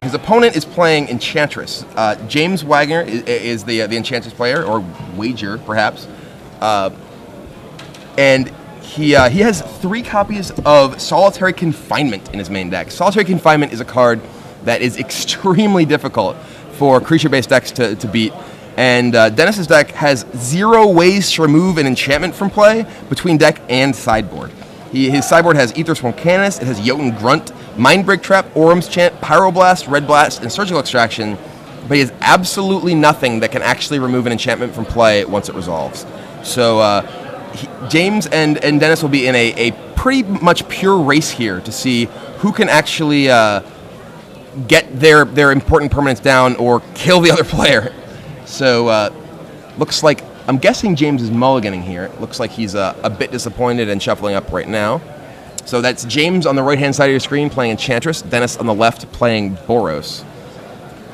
His opponent is playing Enchantress. James Wagner is the Enchantress player, or Wager, perhaps. And he has 3 copies of Solitary Confinement in his main deck. Solitary Confinement is a card that is extremely difficult for creature-based decks to beat. And Dennis's deck has 0 ways to remove an enchantment from play between deck and sideboard. His sideboard has Aethersworn Canis, it has Jotun Grunt, Mindbreak Trap, Orum's Chant, Pyroblast, Red Blast, and Surgical Extraction, but he has absolutely nothing that can actually remove an enchantment from play once it resolves. So James and Dennis will be in a pretty much pure race here to see who can actually get their important permanents down or kill the other player. So looks like, I'm guessing James is mulliganing here. Looks like he's a bit disappointed and shuffling up right now. So that's James on the right-hand side of your screen playing Enchantress, Dennis on the left playing Boros.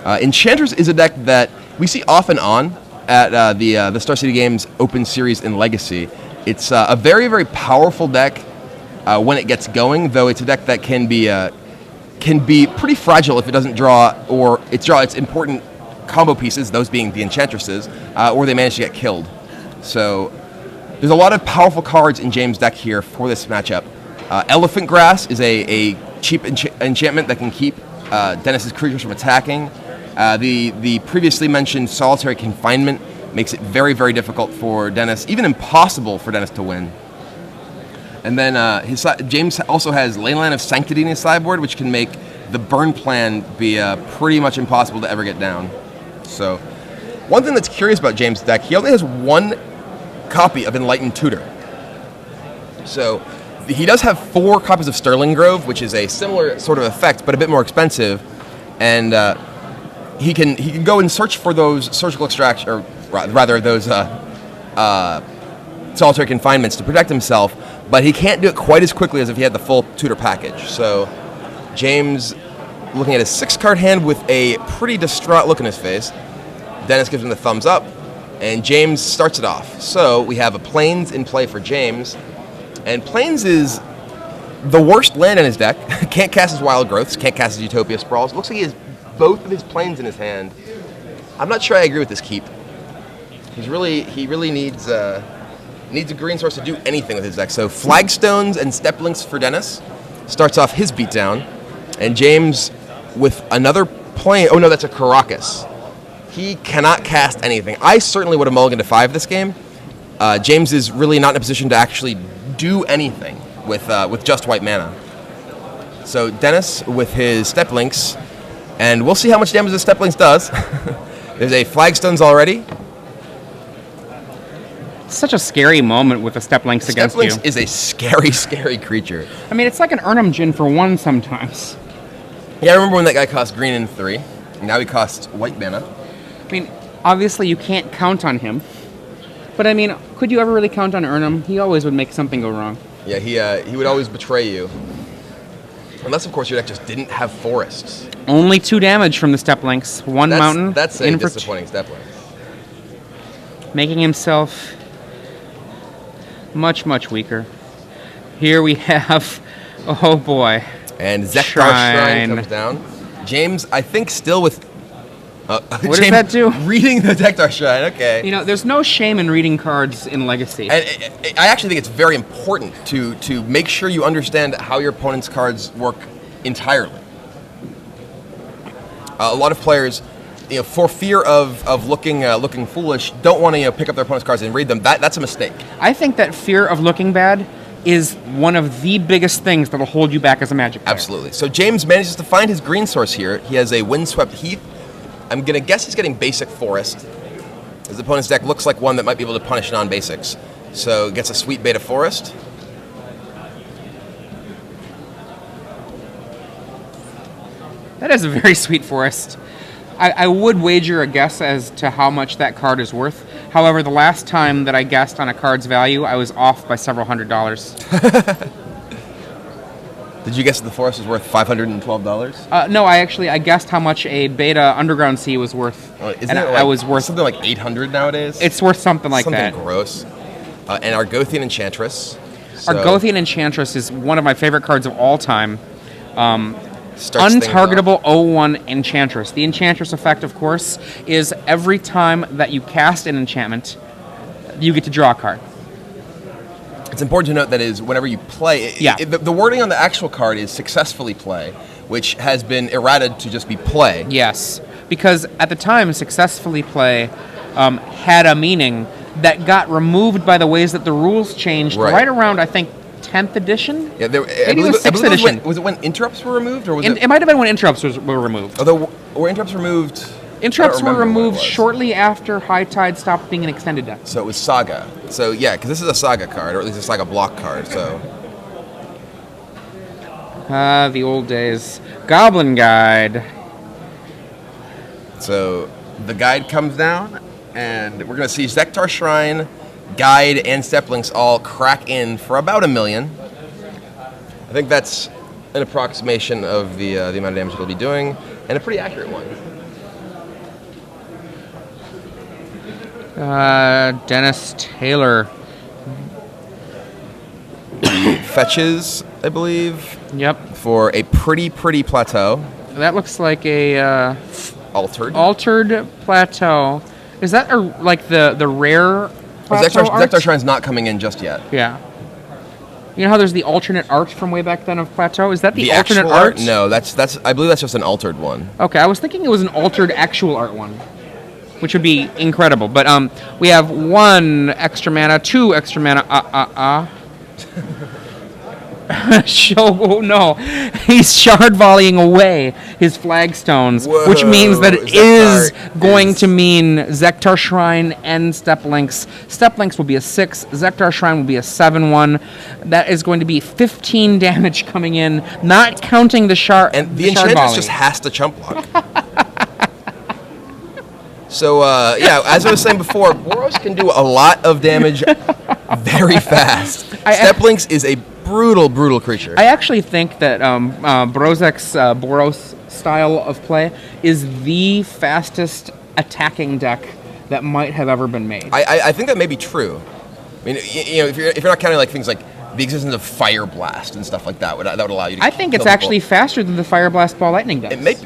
Enchantress is a deck that we see off and on at the Star City Games Open Series in Legacy. It's a very, very powerful deck when it gets going, though it's a deck that can be pretty fragile if it doesn't draw its important combo pieces, those being the Enchantresses, or they manage to get killed. So there's a lot of powerful cards in James' deck here for this matchup. Elephant Grass is a cheap enchantment that can keep Dennis's creatures from attacking. The previously mentioned Solitary Confinement makes it very, very difficult for Dennis, even impossible for Dennis to win. And then James also has Leyline of Sanctity in his sideboard, which can make the burn plan be pretty much impossible to ever get down. So, one thing that's curious about James' deck, he only has 1 copy of Enlightened Tutor. So, he does have 4 copies of Sterling Grove, which is a similar sort of effect, but a bit more expensive. And he can go and search for those surgical extraction, or rather those solitary confinements to protect himself, but he can't do it quite as quickly as if he had the full tutor package. So James, looking at his 6-card hand with a pretty distraught look in his face, Dennis gives him the thumbs up, and James starts it off. So we have a Plains in play for James, and Plains is the worst land in his deck. Can't cast his Wild Growths, can't cast his Utopia Sprawls. Looks like he has both of his Plains in his hand. I'm not sure I agree with this keep. He really needs a green source to do anything with his deck. So Flagstones and Steplinks for Dennis starts off his beatdown, and James with another Plane. Oh no, that's a Caracas. He cannot cast anything. I certainly would have mulliganed to 5 this game. James is really not in a position to actually do anything with just white mana. So Dennis with his Steplinks, and we'll see how much damage the Steplinks does. There's a Flagstones already. Such a scary moment with the Steplinks against you. Steplinks is a scary, scary creature. I mean, it's like an Urnum Djinn for 1 sometimes. Yeah, I remember when that guy cost green and 3. Now he costs white mana. I mean, obviously you can't count on him. But I mean, could you ever really count on Urnum? He always would make something go wrong. Yeah, he would always betray you. Unless, of course, your deck just didn't have forests. Only 2 damage from the Steplinks. One mountain. That's a disappointing Steplink. Making himself much, much weaker. Here we have, oh boy. And Zekdar Shrine comes down. James, I think, still with... what James does that do? Reading the Zekdar Shrine, okay. You know, there's no shame in reading cards in Legacy. And I actually think it's very important to make sure you understand how your opponent's cards work entirely. A lot of players, for fear of looking foolish, don't want to pick up their opponent's cards and read them. That's a mistake. I think that fear of looking bad is one of the biggest things that will hold you back as a Magic player. Absolutely. So James manages to find his green source here. He has a Windswept Heath. I'm going to guess he's getting Basic Forest. His opponent's deck looks like one that might be able to punish non-basics. So gets a Sweet Beta Forest. That is a very sweet forest. I would wager a guess as to how much that card is worth. However, the last time that I guessed on a card's value, I was off by several $100s. Did you guess that the forest was worth $512? No, I guessed how much a Beta Underground Sea was worth. I was worth something like $800 nowadays. It's worth something like that. Something gross. And Argothian Enchantress. Argothian Enchantress is one of my favorite cards of all time. starts things off. Untargetable 0-1 Enchantress. The Enchantress effect, of course, is every time that you cast an enchantment, you get to draw a card. It's important to note that is whenever you play, the wording on the actual card is successfully play, which has been errated to just be play. Yes, because at the time, successfully play had a meaning that got removed by the ways that the rules changed right around, I think, 10th edition? Yeah, maybe it was 6th edition. Was it when interrupts were removed? Or was it might have been when interrupts were removed. Although, were interrupts removed? Interrupts were removed shortly after High Tide stopped being an extended deck. So it was Saga. So yeah, because this is a Saga card, or at least a Saga block card, so... The old days. Goblin Guide. So the guide comes down, and we're going to see Zektar Shrine, Guide, and Steplinks all crack in for about 1 million. I think that's an approximation of the amount of damage it'll be doing, and a pretty accurate one. Dennis Taylor. Fetches, I believe. Yep. For a pretty plateau. That looks like a... Altered plateau. Is that like the rare plateau art? Zektar Shrine's not coming in just yet. Yeah. You know how there's the alternate art from way back then of plateau? Is that the alternate actual art? No, that's I believe that's just an altered one. Okay, I was thinking it was an altered actual art one, which would be incredible. But we have 1 extra mana, 2 extra mana. Oh no, he's shard volleying away his flagstones, which means that it is going to mean Zektar Shrine and Steplinks. Steplinks will be a 6, Zektar Shrine will be a 7/1. That is going to be 15 damage coming in, not counting the shard. And the Enchantress just has to chump block. So yeah, as I was saying before, Boros can do a lot of damage very fast. Steplinks is a brutal creature. I actually think that Brozek's Boros style of play is the fastest attacking deck that might have ever been made. I think that may be true. I mean, you know, if you're not counting like things like the existence of Fire Blast and stuff like that, that would allow you to. I think it's actually faster than the Fire Blast Ball Lightning does. It might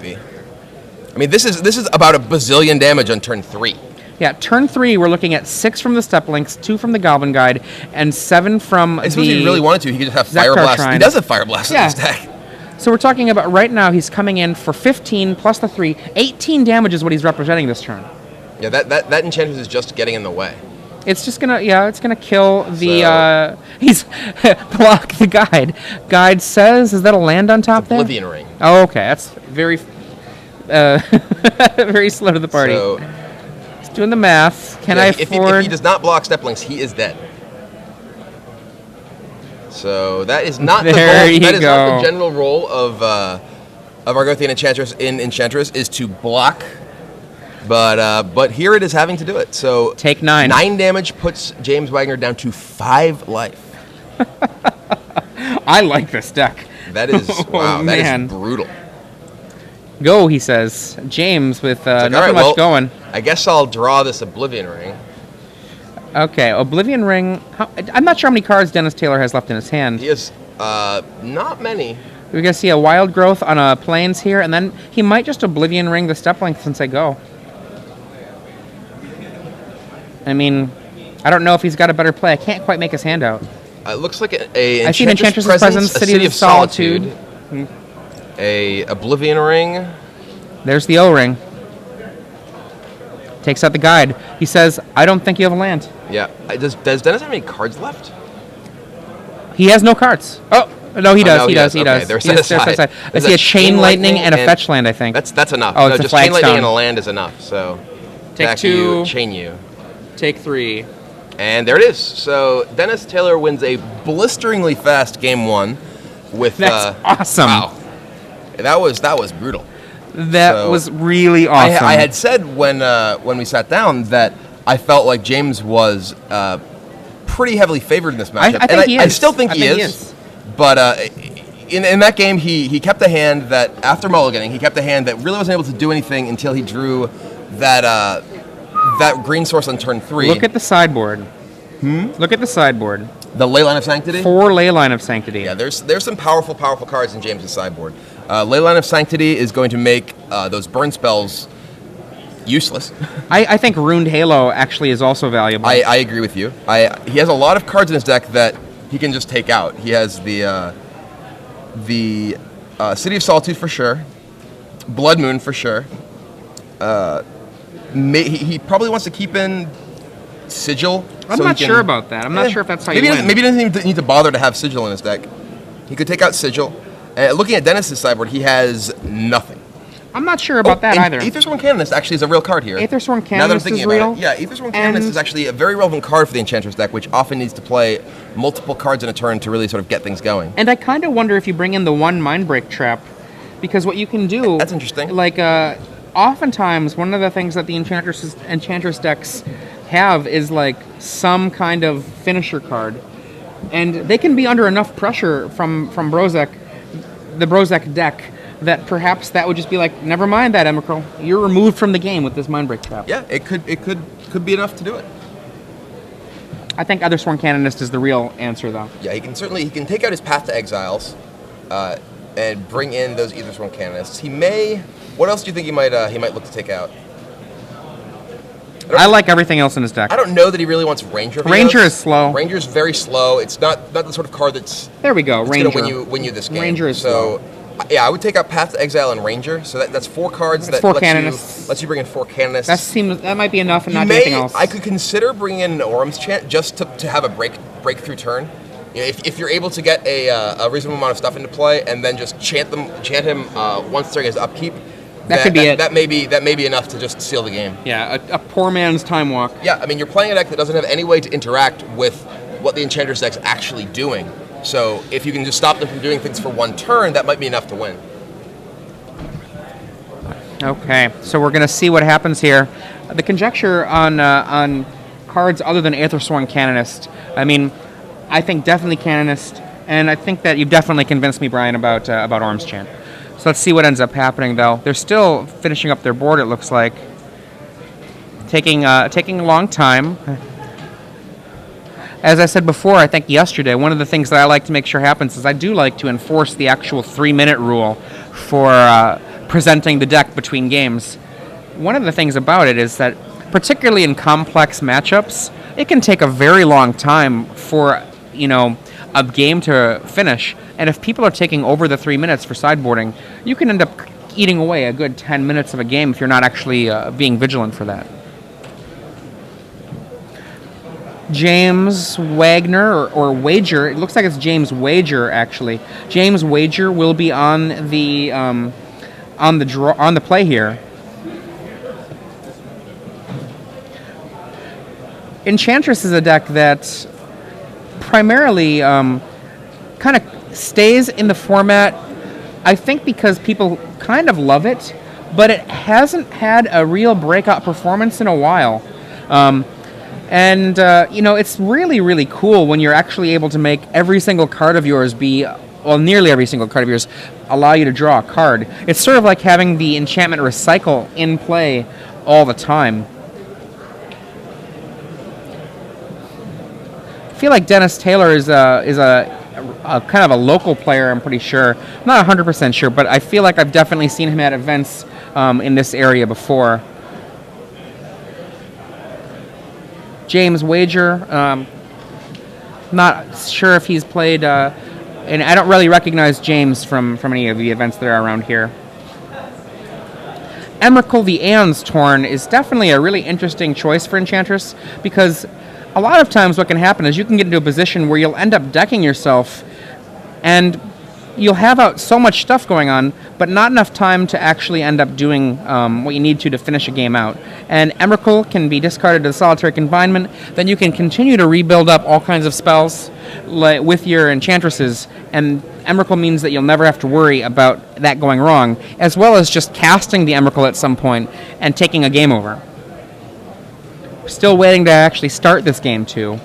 be. I mean, this is about a bazillion damage on turn 3. Yeah, turn 3, we're looking at 6 from the Steplinks, 2 from the Goblin Guide, and 7 from the... I suppose if he really wanted to, he could just have Zektar Fire Blast. Shrine. He does have Fire Blast in his deck. So we're talking about right now, he's coming in for 15 plus the 3. 18 damage is what he's representing this turn. Yeah, that Enchantress is just getting in the way. It's just gonna, it's gonna kill the, he's block the Guide. Guide says, is that a land on top there? Oblivion Ring. Oh, okay, that's very, very slow to the party. So, doing the math. Can I afford... If he does not block Steplinks, he is dead. So that is not the goal. That is not the general role of Argothian Enchantress in Enchantress, is to block. But here it is having to do it. So take 9. 9 damage puts James Wagner down to 5 life. I like this deck. That is wow. That is brutal. Go, he says. James with nothing right, much going. I guess I'll draw this Oblivion Ring. Okay, Oblivion Ring. I'm not sure how many cards Dennis Taylor has left in his hand. He has not many. We're going to see a Wild Growth on a Plains here, and then he might just Oblivion Ring the Steplink since I go. I mean, I don't know if he's got a better play. I can't quite make his hand out. It looks like I see an Enchantress's Presence, City of Solitude. A Oblivion Ring. There's the O-Ring. Takes out the Guide. He says, I don't think you have a land. Yeah. Does Dennis have any cards left? He has no cards. Oh, no, he does. No, he does. Okay, they're set aside. I see a Chain Lightning and a Fetch Land, I think. That's enough. Oh, it's just a Chain Lightning Flagstone. and a land is enough. So take 2. Chain you. Take 3. And there it is. So Dennis Taylor wins a blisteringly fast game 1 with... That's awesome. Wow. That was brutal. That was really awesome. I had said when we sat down that I felt like James was pretty heavily favored in this matchup. I think he is. I still think he is. But in that game, he kept a hand that, after mulliganing, he kept a hand that really wasn't able to do anything until he drew that green source on turn 3. Look at the sideboard. Look at the sideboard. The Leyline of Sanctity? 4 Leyline of Sanctity. Yeah, there's some powerful cards in James's sideboard. Leyline of Sanctity is going to make those burn spells useless. I think Ruined Halo actually is also valuable. I agree with you. He has a lot of cards in his deck that he can just take out. He has the City of Solitude for sure, Blood Moon for sure. He probably wants to keep in Sigil. I'm not sure about that. I'm not sure if that's how you win. Maybe he doesn't even need to bother to have Sigil in his deck. He could take out Sigil. Looking at Dennis's sideboard, he has nothing. I'm not sure about that either. Aethersworn Canonist actually is a real card here. Aethersworn Now that I'm Canonist thinking is about real. it. Yeah, Aethersworn Canonist is actually a very relevant card for the Enchantress deck, which often needs to play multiple cards in a turn to really sort of get things going. And I kind of wonder if you bring in the one Mindbreak trap, because what you can do... That's interesting. Like, oftentimes, one of the things that the Enchantress decks have is, like, some kind of finisher card. And they can be under enough pressure from Brozek, the Brozek deck, that perhaps that would just be like, never mind that, Emrakul. You're removed from the game with this Mindbreak trap. Yeah, it could be enough to do it. I think Aethersworn Canonist is the real answer, though. Yeah, he can take out his Path to Exiles, and bring in those Aethersworn Canonists. He may. What else do you think he might look to take out? I like everything else in his deck. I don't know that he really wants Ranger. Ranger is slow. Ranger's very slow. It's not the sort of card that's. There we go. Ranger. Going to win you this game. Ranger is slow. Yeah, I would take out Path to Exile and Ranger. So that's 4 cards. That's 4 Canonists. Lets you bring in 4 Canonists. That might be enough and not anything else. I could consider bringing in an Orm's Chant just to have a breakthrough turn. You know, if you're able to get a reasonable amount of stuff into play and then just chant him once during his upkeep. That could be it. That may be enough to just seal the game. Yeah, a poor man's Time Walk. Yeah, I mean, you're playing a deck that doesn't have any way to interact with what the Enchantress deck's actually doing. So if you can just stop them from doing things for one turn, that might be enough to win. Okay, so we're going to see what happens here. The conjecture on cards other than Aethersworn Canonist, I mean, I think definitely Canonist, and I think that you've definitely convinced me, Brian, about Orm's Chant. So let's see what ends up happening, though. They're still finishing up their board, it looks like. Taking a long time. As I said before, I think yesterday, one of the things that I like to make sure happens is I do like to enforce the actual 3-minute rule for presenting the deck between games. One of the things about it is that, particularly in complex matchups, it can take a very long time for, a game to finish. And if people are taking over the 3 minutes for sideboarding, you can end up eating away a good 10 minutes of a game if you're not actually being vigilant for that. James Wagner or Wager. It looks like it's James Wager actually. James Wager will be on the play here. Enchantress is a deck that primarily kind of stays in the format, I think, because people kind of love it, but it hasn't had a real breakout performance in a while. It's really, really cool when you're actually able to make every single card of yours nearly every single card of yours allow you to draw a card. It's sort of like having the enchantment recycle in play all the time. I feel like Dennis Taylor is a kind of a local player, I'm pretty sure. I'm not 100% sure, but I feel like I've definitely seen him at events in this area before. James Wager, not sure if he's played, and I don't really recognize James from any of the events that are around here. Emrakul the Aeon's Torn is definitely a really interesting choice for Enchantress, because a lot of times what can happen is you can get into a position where you'll end up decking yourself, and you'll have out so much stuff going on, but not enough time to actually end up doing what you need to finish a game out. And Emrakul can be discarded to Solitary Confinement. Then you can continue to rebuild up all kinds of spells with your Enchantresses, and Emrakul means that you'll never have to worry about that going wrong, as well as just casting the Emrakul at some point and taking a game over. Still waiting to actually start this game, too.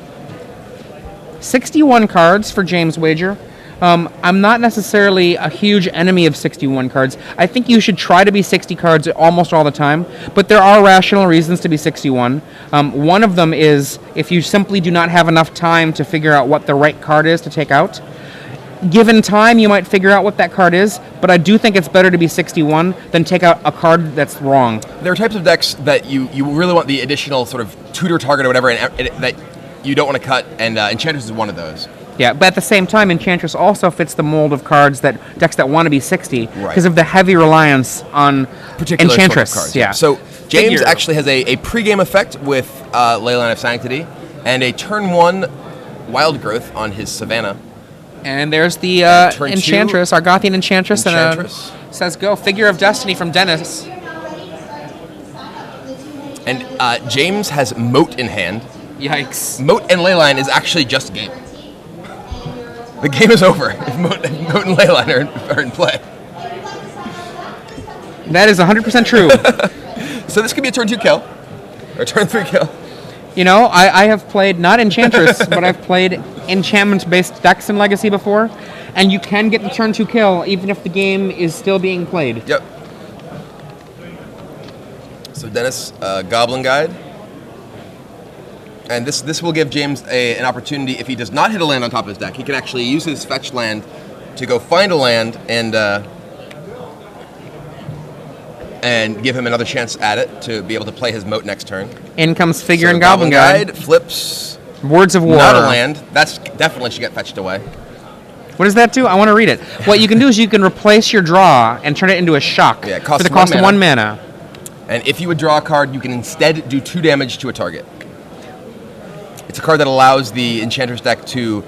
61 cards for James Wager. I'm not necessarily a huge enemy of 61 cards. I think you should try to be 60 cards almost all the time, but there are rational reasons to be 61. One of them is if you simply do not have enough time to figure out what the right card is to take out. Given time, you might figure out what that card is, but I do think it's better to be 61 than take out a card that's wrong. There are types of decks that you really want the additional sort of tutor target or whatever that you don't want to cut, and Enchantress is one of those. Yeah, but at the same time, Enchantress also fits the mold of cards decks that want to be 60 because Right. of the heavy reliance on Particular Enchantress. sort of cards. Yeah. So James Figure. actually has a pre-game effect with Leyline of Sanctity and a turn 1 Wild Growth on his Savannah. And there's the turn Enchantress, Argothian Enchantress, Enchantress. and says go. Figure of Destiny from Dennis. And James has Moat in hand. Yikes. Moat and Leyline is actually just a game. The game is over if Moat and Leyline are in play. That is 100% true. So this could be a turn 2 kill, or turn 3 kill. You know, I have played, not Enchantress, but I've played enchantment-based decks in Legacy before, and you can get the turn 2 kill even if the game is still being played. Yep. So Dennis, Goblin Guide. And this will give James an opportunity, if he does not hit a land on top of his deck, he can actually use his fetch land to go find a land and give him another chance at it to be able to play his Moat next turn. In comes Figure So and Goblin Guide. flips Words of War. not a land. That's definitely should get fetched away. What does that do? I want to read it. What you can do is you can replace your draw and turn it into a shock Yeah, it for costs the cost of 1 1 mana. And if you would draw a card, you can instead do 2 damage to a target. It's a card that allows the Enchantress deck to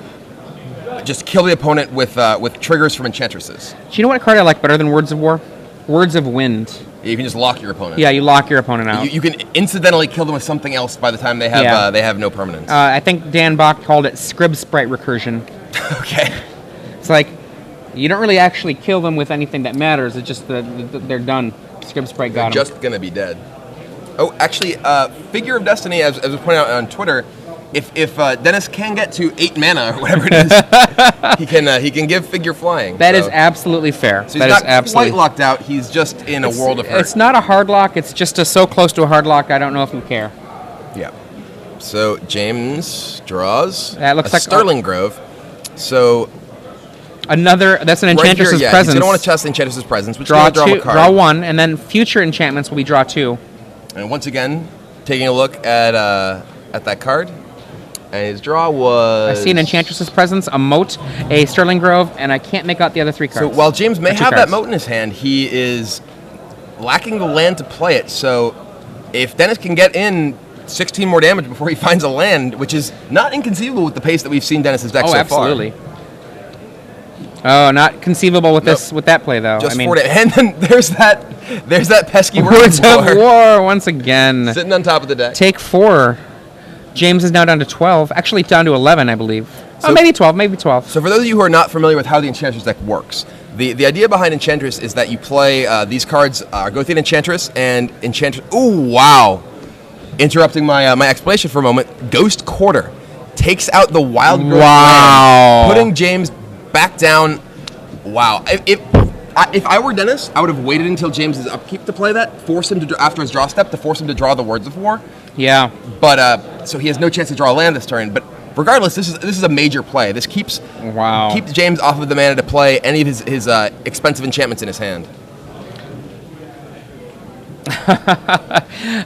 just kill the opponent with triggers from Enchantresses. Do you know what card I like better than Words of War? Words of Wind. You can just lock your opponent. Yeah, you lock your opponent out. You can incidentally kill them with something else by the time they have Yeah. they have no permanence. I think Dan Bach called it Scrib Sprite Recursion. Okay. It's like, you don't really actually kill them with anything that matters. It's just they're done. Scrib Sprite got They're them. just gonna be dead. Oh, actually, Figure of Destiny, as was pointed out on Twitter, if Dennis can get to 8 mana or whatever it is, he can give Figure flying. That is absolutely fair. So That he's is not absolutely quite locked out. He's just in a world of hurt. It's not a hard lock. It's just so close to a hard lock. I don't know if you care. Yeah. So James draws That looks a like Sterling Grove. So That's an Enchantress's right here, presence. He's gonna want to test the Enchantress's presence, which Draw is gonna draw two, him a card. draw 1, and then future enchantments will be draw 2. And once again, taking a look at that card, and his draw was. I see an Enchantress's presence, a Moat, a Sterling Grove, and I can't make out the other 3 cards. So while James may Or 2 have that cards. Moat in his hand, he is lacking the land to play it. So if Dennis can get in 16 more damage before he finds a land, which is not inconceivable with the pace that we've seen Dennis's deck so far. absolutely. Oh, not conceivable with with that play though. Just I mean, 4 and then there's that pesky Words of War once again. sitting on top of the deck. Take 4. James is now down to 12. Actually, down to 11, I believe. So- Maybe 12. Maybe 12. So for those of you who are not familiar with how the Enchantress deck works, the idea behind Enchantress is that you play these cards, Argothian Enchantress and Enchantress. Ooh, wow! Interrupting my explanation for a moment. Ghost Quarter takes out the Wild Growth Wow. land, putting James back down. Wow! If I were Dennis, I would have waited until James's upkeep to play that. Force him to after his draw step to force him to draw the Words of War. Yeah. But so he has no chance to draw a land this turn. But regardless, this is a major play. This keeps James off of the mana to play any of his expensive enchantments in his hand.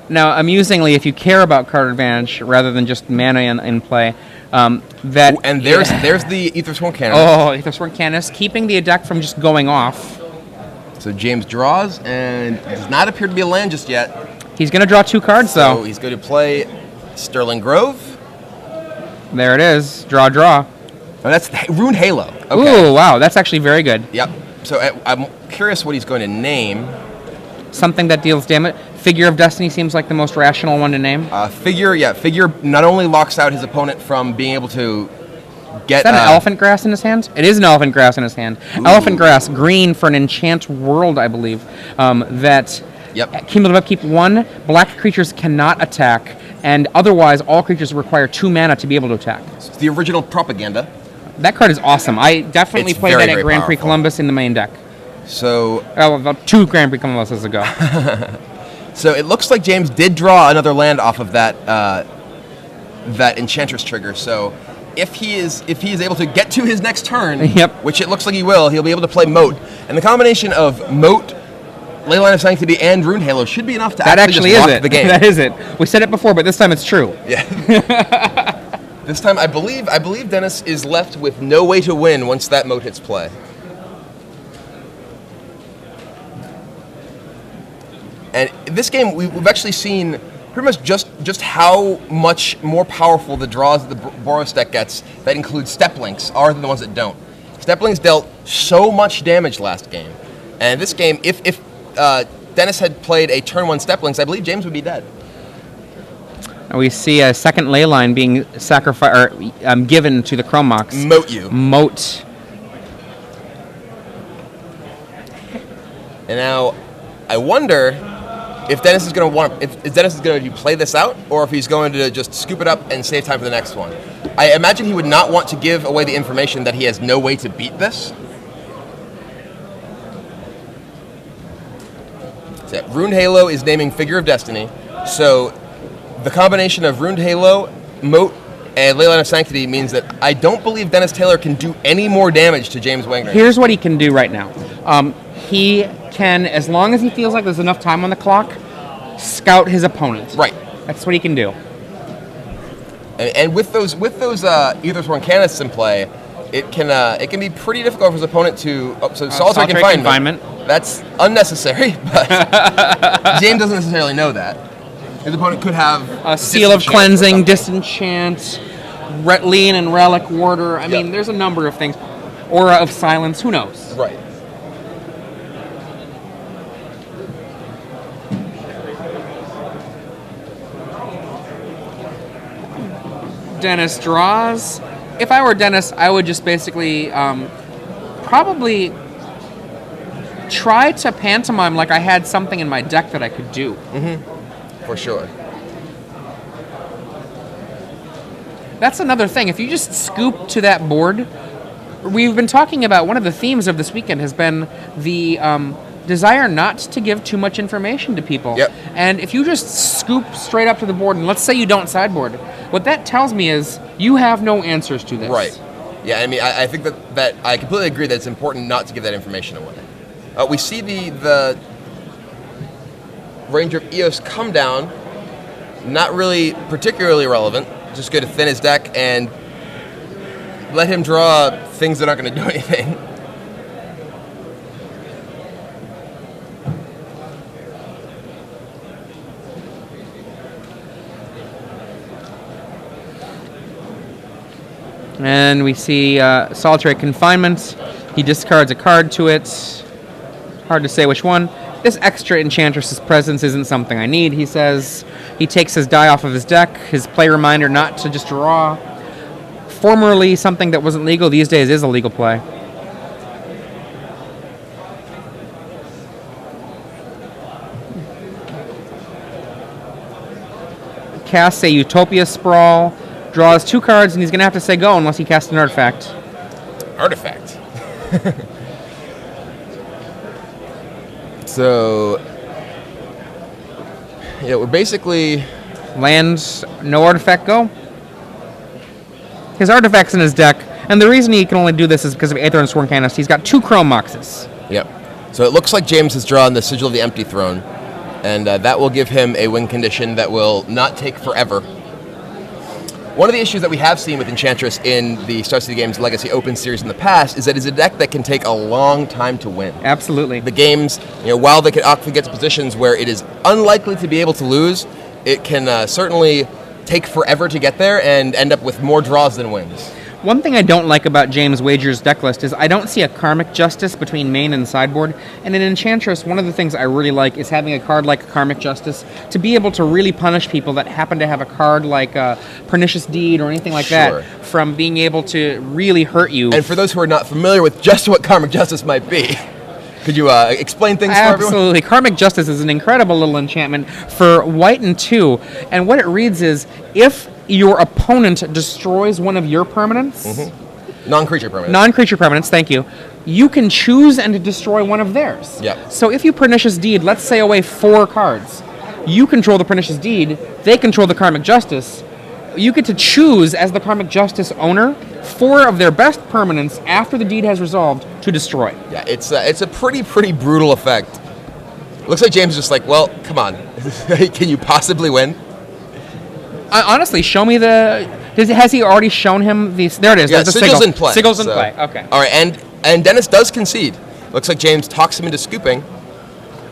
Now, amusingly, if you care about card advantage rather than just mana in play, that Ooh, and there's the Aethersworn Cannon. oh, Aethersworn Canis, keeping the deck from just going off. So James draws and does not appear to be a land just yet. He's going to draw 2 cards So though. he's going to play Sterling Grove. There it is. Draw, draw. Oh, that's Rune Halo. Okay. Ooh, wow, that's actually very good. Yep. So I'm curious what he's going to name. Something that deals damage. Figure of Destiny seems like the most rational one to name. Figure not only locks out his opponent from being able to get. Is that an elephant grass in his hand? It is an elephant grass in his hand. Ooh. Elephant grass, green for an enchant world, I believe. That cumulative upkeep 1, black creatures cannot attack, and otherwise all creatures require 2 mana to be able to attack. It's the original propaganda. That card is awesome. I definitely It's played very, that at very Grand Prix powerful. Columbus in the main deck. So About 2 Grand Prix Columbuses ago. So it looks like James did draw another land off of that Enchantress trigger. So if he is able to get to his next turn, Yep. which it looks like he will, he'll be able to play Moat. And the combination of Moat, Leyline of Sanctity, and Rune Halo should be enough to actually just lock the game. That is it. We said it before, but this time it's true. Yeah. This time, I believe Dennis is left with no way to win once that Moat hits play. And this game, we've actually seen pretty much just how much more powerful the draws that the Boros deck gets that include Step Links are than the ones that don't. Step Links dealt so much damage last game. And this game, if Dennis had played a turn 1 Step Links, I believe James would be dead. We see a second Leyline being sacrificed or given to the Chrome Mox. Moat you. Moat. And now, I wonder if Dennis is going to play this out, or if he's going to just scoop it up and save time for the next one. I imagine he would not want to give away the information that he has no way to beat this. So yeah, Rune Halo is naming Figure of Destiny, so the combination of Rune Halo, Moat, and Leyline of Sanctity means that I don't believe Dennis Taylor can do any more damage to James Wagner. Here's what he can do right now. He can, as long as he feels like there's enough time on the clock, scout his opponent. Right. That's what he can do. And with those Either Sworn Canists in play, it can be pretty difficult for his opponent to. Solitary Confinement. That's unnecessary, but James doesn't necessarily know that. His opponent could have a Seal of Cleansing, Disenchant, Lean and Relic Warder. I mean, there's a number of things. Aura of Silence. Who knows? Right. Dennis draws. If I were Dennis, I would just basically probably try to pantomime like I had something in my deck that I could do. Mm-hmm. For sure. That's another thing. If you just scoop to that board, we've been talking about one of the themes of this weekend has been the desire not to give too much information to people. Yep. And if you just scoop straight up to the board, and let's say you don't sideboard, what that tells me is you have no answers to this. Right. Yeah, I mean, I think that I completely agree that it's important not to give that information away. We see the Ranger of Eos come down, not really particularly relevant, just good to thin his deck and let him draw things that aren't going to do anything. And we see Solitary Confinement. He discards a card to it. Hard to say which one. This extra Enchantress's presence isn't something I need, he says. He takes his die off of his deck. His play reminder not to just draw. Formerly something that wasn't legal, these days is a legal play. Casts a Utopia Sprawl. Draws 2 cards, and he's going to have to say go unless he casts an artifact. Artifact. So, yeah, we're basically... Lands, no artifact, go. His artifact's in his deck, and the reason he can only do this is because of Aether and Sworn Canist. He's got 2 Chrome Moxes. Yep. So it looks like James has drawn the Sigil of the Empty Throne, and that will give him a win condition that will not take forever. One of the issues that we have seen with Enchantress in the Star City Games Legacy Open Series in the past is that it's a deck that can take a long time to win. Absolutely. The games, while they can often get to positions where it is unlikely to be able to lose, it can certainly take forever to get there and end up with more draws than wins. One thing I don't like about James Wager's deck list is I don't see a Karmic Justice between main and sideboard. And in Enchantress, one of the things I really like is having a card like Karmic Justice to be able to really punish people that happen to have a card like Pernicious Deed or anything like that from being able to really hurt you. And for those who are not familiar with just what Karmic Justice might be, could you explain things for everyone? Absolutely. Karmic Justice is an incredible little enchantment for white and 2. And what it reads is, if your opponent destroys one of your permanents... Mm-hmm. Non-creature permanents. Non-creature permanents, thank you. You can choose and destroy one of theirs. Yep. So if you Pernicious Deed, let's say away 4 cards, you control the Pernicious Deed, they control the Karmic Justice, you get to choose, as the Karmic Justice owner, 4 of their best permanents after the deed has resolved to destroy. Yeah, it's a pretty brutal effect. Looks like James is just like, well, come on. Can you possibly win? Honestly, show me has he already shown him these? There it is. Yeah, There's a Sigil's in play. Sigil's in play. Okay. All right, and Dennis does concede. Looks like James talks him into scooping.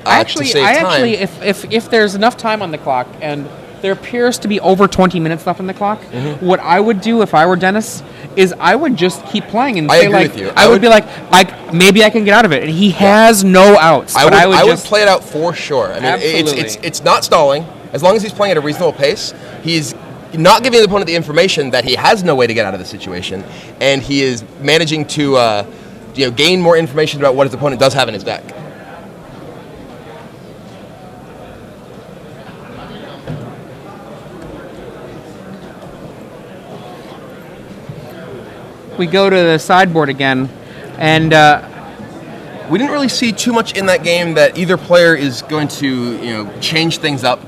To save time. If there's enough time on the clock and there appears to be over 20 minutes left on the clock, what I would do if I were Dennis is I would just keep playing and I say agree like, with you. I would be like, maybe I can get out of it. And he has no outs. I would play it out for sure. I mean, Absolutely. it's not stalling. As long as he's playing at a reasonable pace, he's not giving the opponent the information that he has no way to get out of the situation, and he is managing to gain more information about what his opponent does have in his deck. We go to the sideboard again, and we didn't really see too much in that game that either player is going to change things up.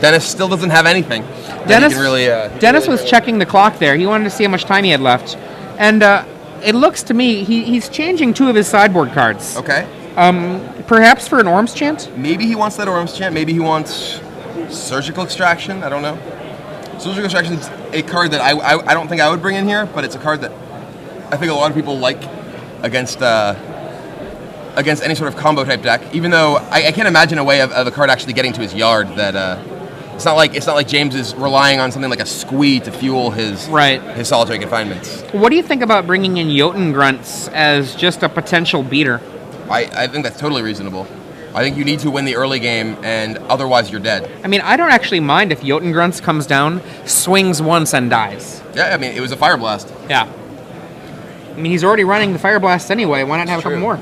Dennis still doesn't have anything. Dennis was checking the clock there. He wanted to see how much time he had left, and it looks to me he's changing 2 of his sideboard cards. Okay. Perhaps for an Orms Chant. Maybe he wants that Orms Chant. Maybe he wants Surgical Extraction. I don't know. Surgical Extraction is a card that I don't think I would bring in here, but it's a card that I think a lot of people like against any sort of combo type deck. Even though I can't imagine a way of a card actually getting to his yard that it's not like James is relying on something like a Squee to fuel his solitary confinements. What do you think about bringing in Jotun Grunts as just a potential beater? I think that's totally reasonable. I think you need to win the early game, and otherwise you're dead. I mean, I don't actually mind if Jotun Grunts comes down, swings once, and dies. Yeah, I mean, it was a Fire Blast. Yeah. I mean, he's already running the Fire Blast anyway. Why not have a couple more?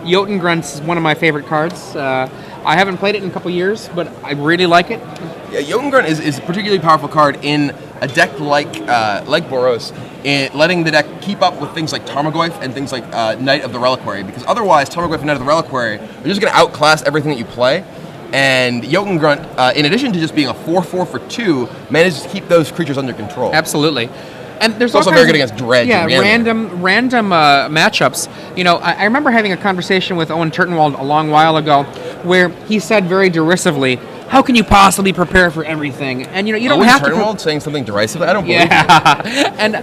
Jotun Grunts is one of my favorite cards. I haven't played it in a couple years, but I really like it. Yeah, Jotun Grunt is a particularly powerful card in a deck like Boros, in letting the deck keep up with things like Tarmogoyf and things like Knight of the Reliquary, because otherwise Tarmogoyf and Knight of the Reliquary are just going to outclass everything that you play. And Jotun Grunt, in addition to just being a 4/4 for 2, manages to keep those creatures under control. Absolutely. And there's also very good against Dredge. Yeah, random matchups. I remember having a conversation with Owen Turtenwald a long while ago where he said very derisively, how can you possibly prepare for everything? And you don't have to. Turtenwald saying something derisively? I don't believe and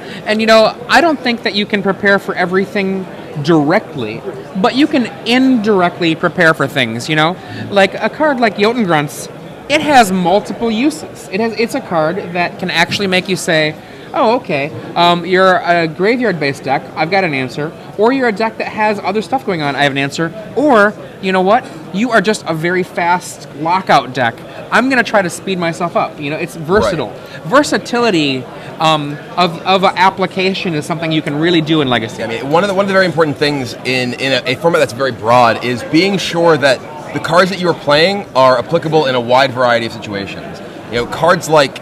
I don't think that you can prepare for everything directly, but you can indirectly prepare for things, Like a card like Jotun Grunts, it has multiple uses. It's a card that can actually make you say, oh, okay, you're a graveyard-based deck, I've got an answer. Or you're a deck that has other stuff going on, I have an answer. Or, you know what, you are just a very fast lockout deck. I'm going to try to speed myself up. It's versatile. Right. Versatility of an application is something you can really do in Legacy. I mean, one of the very important things in a format that's very broad is being sure that the cards that you are playing are applicable in a wide variety of situations. Cards like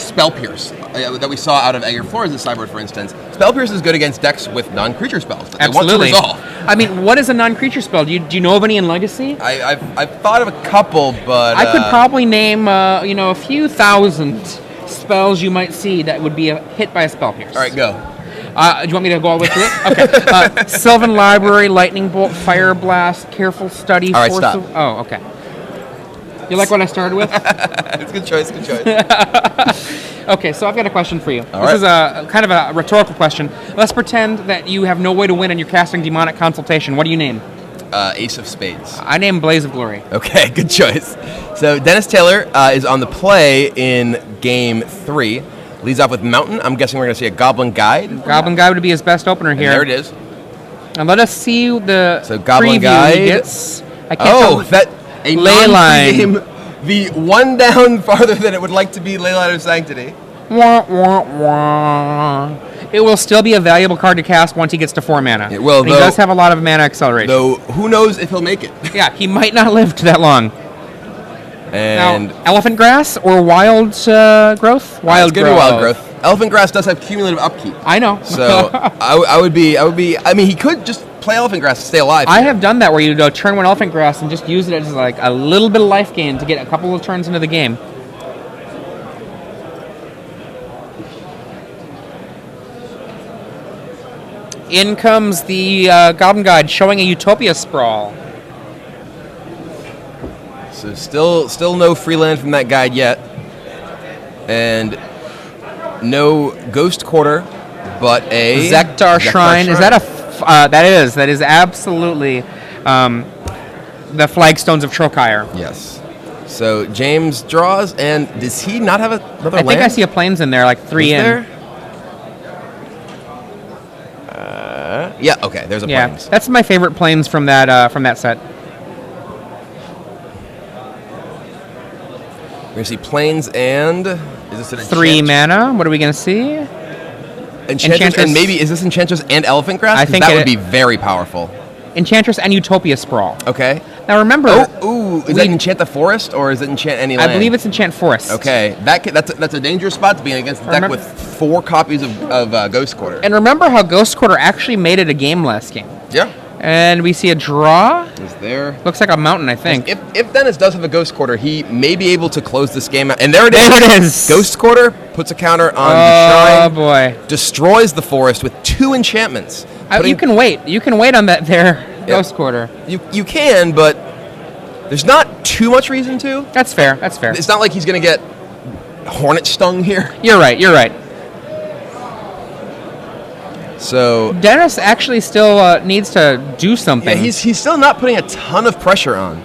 Spell Pierce that we saw out of Edgar Flores' sideboard, for instance. Spell Pierce is good against decks with non-creature spells that Absolutely. they want to resolve. I mean, what is a non-creature spell? Do you know of any in Legacy? I've thought of a couple, but I could probably name a few thousand spells you might see that would be hit by a Spell Pierce. All right, go. Do you want me to go all the way through it? Okay. Sylvan Library, Lightning Bolt, Fire Blast, Careful Study. All right, stop. Oh, okay. You like what I started with? It's a good choice. Okay, so I've got a question for you. All this right. is a kind of a rhetorical question. Let's pretend that you have no way to win and you're casting Demonic Consultation. What do you name? Ace of Spades. I name Blaze of Glory. Okay, good choice. So Dennis Taylor is on the play in Game 3. Leads off with Mountain. I'm guessing we're going to see a Goblin Guide. Goblin Guide would be his best opener here. And there it is. And let us see the Goblin preview Guide. he gets. I can't tell. A Leyline. non-pregame, the one down farther than it would like to be, Leyline of Sanctity. Wah, wah, wah. It will still be a valuable card to cast once he gets to 4 mana. It will, and he does have a lot of mana acceleration. Though, who knows if he'll make it. Yeah, he might not live to that long. And now, Elephant Grass or Wild Growth? Wild Growth. Elephant Grass does have cumulative upkeep. I know. So I would be. I mean, he could just play Elephant Grass to stay alive. I have done that where you go turn 1 Elephant Grass and just use it as like a little bit of life gain to get a couple of turns into the game. In comes the Goblin Guide showing a Utopia Sprawl. So still no free land from that guide yet. And no Ghost Quarter, but a Zektar Shrine. Is that a... that is absolutely the Flagstones of Trokire. Yes. So James draws, and does he not have another land? I think I see a Plains in there, like 3 in. There? Yeah, okay, there's a Plains. That's my favorite Plains from that set. We're going to see Plains and... Is this an 3 mana. What are we going to see? Enchantress. And maybe, is this Enchantress and Elephant Grass? I think that would be very powerful. Enchantress and Utopia Sprawl. Okay. Now remember... Is it Enchant the Forest, or is it Enchant any land? I believe it's Enchant Forest. Okay. That's a dangerous spot to be in against the deck with 4 copies of Ghost Quarter. And remember how Ghost Quarter actually made it a game last game. Yeah. And we see a draw. Is there? Looks like a mountain, I think. If Dennis does have a Ghost Quarter, he may be able to close this game out. And there it is. There it is. Ghost Quarter puts a counter on the Shrine. Oh, boy. Destroys the forest with 2 enchantments. You can wait. You can wait on that there, Ghost Quarter. You can, but there's not too much reason to. That's fair. That's fair. It's not like he's going to get Hornet Stung here. You're right. You're right. So Dennis actually still needs to do something. Yeah, he's still not putting a ton of pressure on.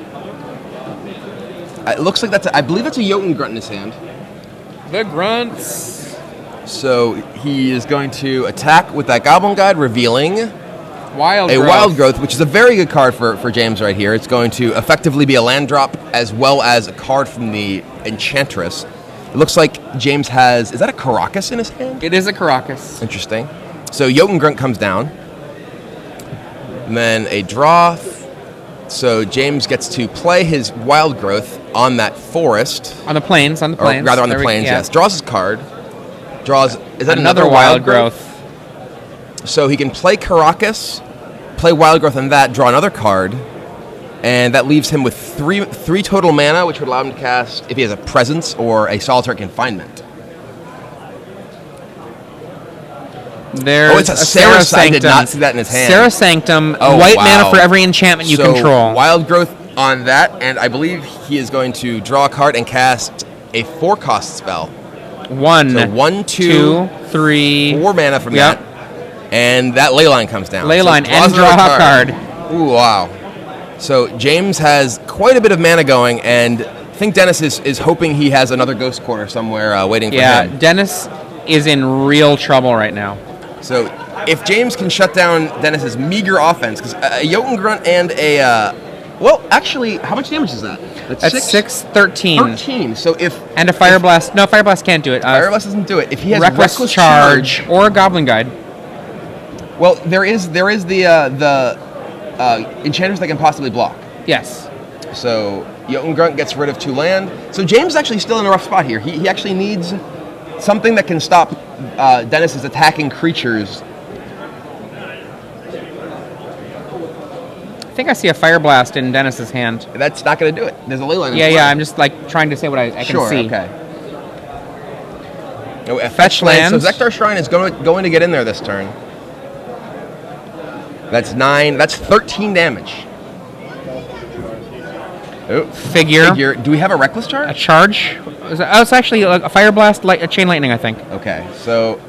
It looks like I believe that's a Jotun Grunt in his hand. The grunts. So he is going to attack with that Goblin Guide, revealing Wild Growth, which is a very good card for James right here. It's going to effectively be a land drop as well as a card from the Enchantress. It looks like James has... Is that a Caracas in his hand? It is a Caracas. Interesting. So Jotun Grunt comes down. And then a draw. So James gets to play his Wild Growth on that forest. On the Plains. Or rather on the Plains, yes. Draws his card. Draws... Is that another Wild Growth? So he can play Caracas, play Wild Growth on that, draw another card, and that leaves him with three total mana, which would allow him to cast if he has a Presence or a Solitary Confinement. There's it's a Sarah Sanctum. I did not see that in his hand. Sarah Sanctum, white mana for every enchantment you control. Wild Growth on that, and I believe he is going to draw a card and cast a 4-cost spell. 1, so 1, 2, 3, 4 mana from that. And that Leyline comes down. Leyline, and draw a card. Ooh, wow. So James has quite a bit of mana going, and I think Dennis is hoping he has another Ghost Quarter somewhere waiting for him. Yeah, Dennis is in real trouble right now. So if James can shut down Dennis's meager offense, because a Jotun Grunt and a... well, actually, how much damage is that? That's 6, 13. 13. So if... And a Fire Blast. No, Fire Blast can't do it. Fire Blast doesn't do it. If he has Reckless Charge or a Goblin Guide. Well, there is the Enchantress that can possibly block. Yes. So Jotun Grunt gets rid of 2 land. So James is actually still in a rough spot here. He actually needs something that can stop Dennis's attacking creatures. I think I see a Fire Blast in Dennis's hand. That's not going to do it. There's a Leyline. Yeah. I'm just like trying to say what I can see. Sure. Okay. No, fetch land. So Zektar Shrine is going to get in there this turn. That's 9. That's 13 damage. Oh, Figure. Do we have a Reckless Charge? A charge? It's actually a Fire Blast, a Chain Lightning, I think. Okay, so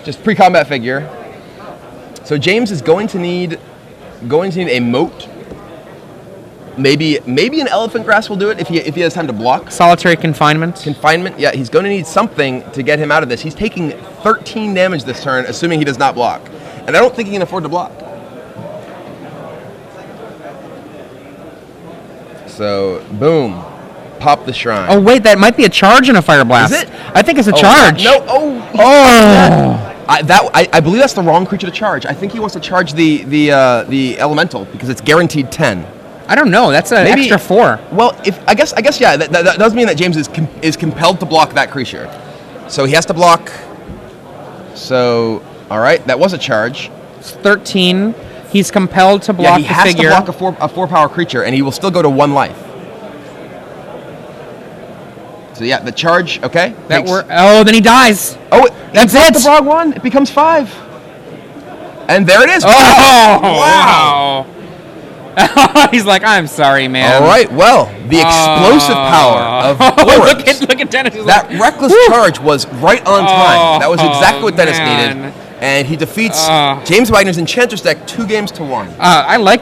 just pre-combat figure. So James is going to need a moat. Maybe an Elephant Grass will do it if he has time to block. Solitary Confinement. Yeah, he's going to need something to get him out of this. He's taking 13 damage this turn, assuming he does not block. And I don't think he can afford to block. So, boom. Pop the Shrine. Oh, wait, that might be a charge and a Fire Blast. Is it? I think it's a charge. No. Oh. I believe that's the wrong creature to charge. I think he wants to charge the Elemental because it's guaranteed 10. I don't know. That's an extra 4. Well, I guess yeah. That does mean that James is compelled to block that creature. So he has to block. So, all right, that was a charge. costs 13. He's compelled to block he the has figure. to block a 4-power creature, and he will still go to 1 life. So yeah, the charge, okay. Then he dies. Oh, That's he blocked it. the wrong one. It becomes 5. And there it is. Oh, Wow. He's like, I'm sorry, man. All right, well, the explosive power of Boris. look at Dennis. He's That like, reckless charge was right on time. That was exactly what Dennis man. needed. And he defeats James Wagner's Enchantress deck 2 games to 1. I like